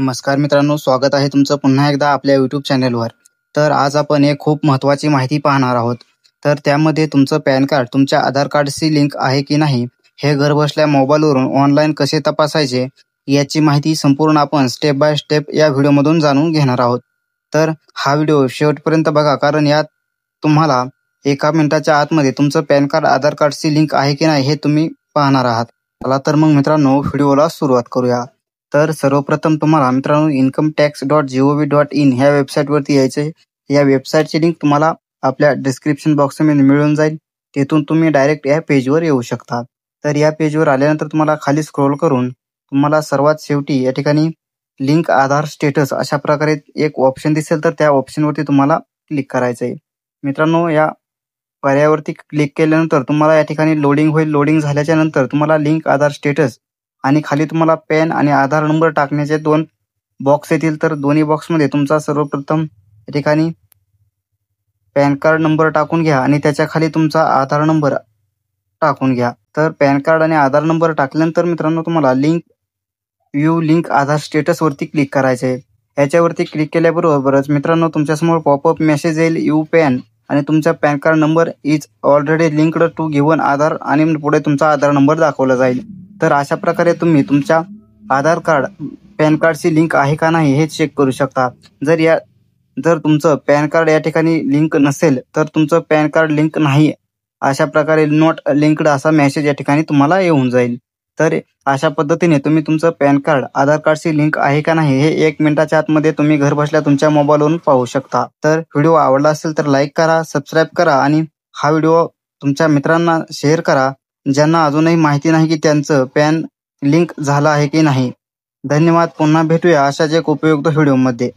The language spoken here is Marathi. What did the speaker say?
नमस्कार मित्रांनो, स्वागत आहे तुमचं पुन्हा एकदा आपल्या YouTube चॅनलवर. तर आज आपण एक खूप महत्त्वाची माहिती पाहणार आहोत. तर त्यामध्ये तुमचं पॅन कार्ड तुमच्या आधार कार्डशी लिंक आहे की नाही, हे घरबसल्या मोबाईलवरून ऑनलाईन कसे तपासायचे, याची माहिती संपूर्ण आपण स्टेप बाय स्टेप या व्हिडिओमधून जाणून घेणार आहोत. तर हा व्हिडिओ शेवटपर्यंत बघा, कारण यात तुम्हाला 1 मिनिटाच्या आतमध्ये तुमचं पॅन कार्ड आधार कार्डशी लिंक आहे की नाही हे तुम्ही पाहणार आहात. चला तर मग मित्रांनो, व्हिडिओला सुरुवात करूया. तर सर्वप्रथम तुम्हाला मित्रांनो incometax.gov.in ह्या वेबसाईटवरती यायचं आहे. या वेबसाईटची लिंक तुम्हाला आपल्या डिस्क्रिप्शन बॉक्समध्ये मिळून जाईल. तिथून तुम्ही डायरेक्ट या पेजवर येऊ शकता. तर या पेजवर आल्यानंतर तुम्हाला खाली स्क्रोल करून तुम्हाला सर्वात शेवटी या ठिकाणी लिंक आधार स्टेटस अशा प्रकारे एक ऑप्शन दिसेल, तर त्या ऑप्शनवरती तुम्हाला क्लिक करायचं आहे. मित्रांनो, या पर्यायावरती क्लिक केल्यानंतर तुम्हाला या ठिकाणी लोडिंग होईल. लोडिंग झाल्याच्या नंतर तुम्हाला लिंक आधार स्टेटस आणि खाली तुम्हाला पॅन आणि आधार नंबर टाकण्याचे 2 बॉक्स येतील. तर दोन्ही बॉक्समध्ये तुमचा सर्वप्रथम या ठिकाणी पॅन कार्ड नंबर टाकून घ्या आणि त्याच्या खाली तुमचा आधार नंबर टाकून घ्या. तर पॅन कार्ड आणि आधार नंबर टाकल्यानंतर मित्रांनो तुम्हाला लिंक आधार स्टेटस वरती क्लिक करायचे आहे. याच्यावरती क्लिक केल्याबरोबरच मित्रांनो तुमच्यासमोर पॉपअप मेसेज येईल, यू पॅन आणि तुमचा PAN card number is already linked to given Aadhaar आणि पुढे तुमचा आधार नंबर दाखवला जाईल. तर अशा प्रकारे तुम्ही तुमच्या आधार कार्ड पॅन कार्डशी लिंक आहे का नाही हे चेक करू शकता. जर तुमचं पॅन कार्ड या ठिकाणी लिंक नसेल तर तुमचं पॅन कार्ड लिंक नाही, अशा प्रकारे नॉट लिंक्ड असा मेसेज या ठिकाणी तुम्हाला येऊन जाईल. तर अशा पद्धतीने तुम्ही तुमचं पॅन कार्ड आधार कार्डशी लिंक आहे का नाही हे 1 मिनिटाच्या आतमध्ये तुम्ही घरबसल्या तुमच्या मोबाईलवरून पाहू शकता. तर व्हिडिओ आवडला असेल तर लाईक करा, सबस्क्राईब करा आणि हा व्हिडिओ तुमच्या मित्रांना शेअर करा, ज्यांना अजूनही माहिती नाही की त्यांचं पॅन लिंक झालं आहे की नाही. धन्यवाद. पुन्हा भेटूया अशाच एक उपयुक्त व्हिडिओमध्ये.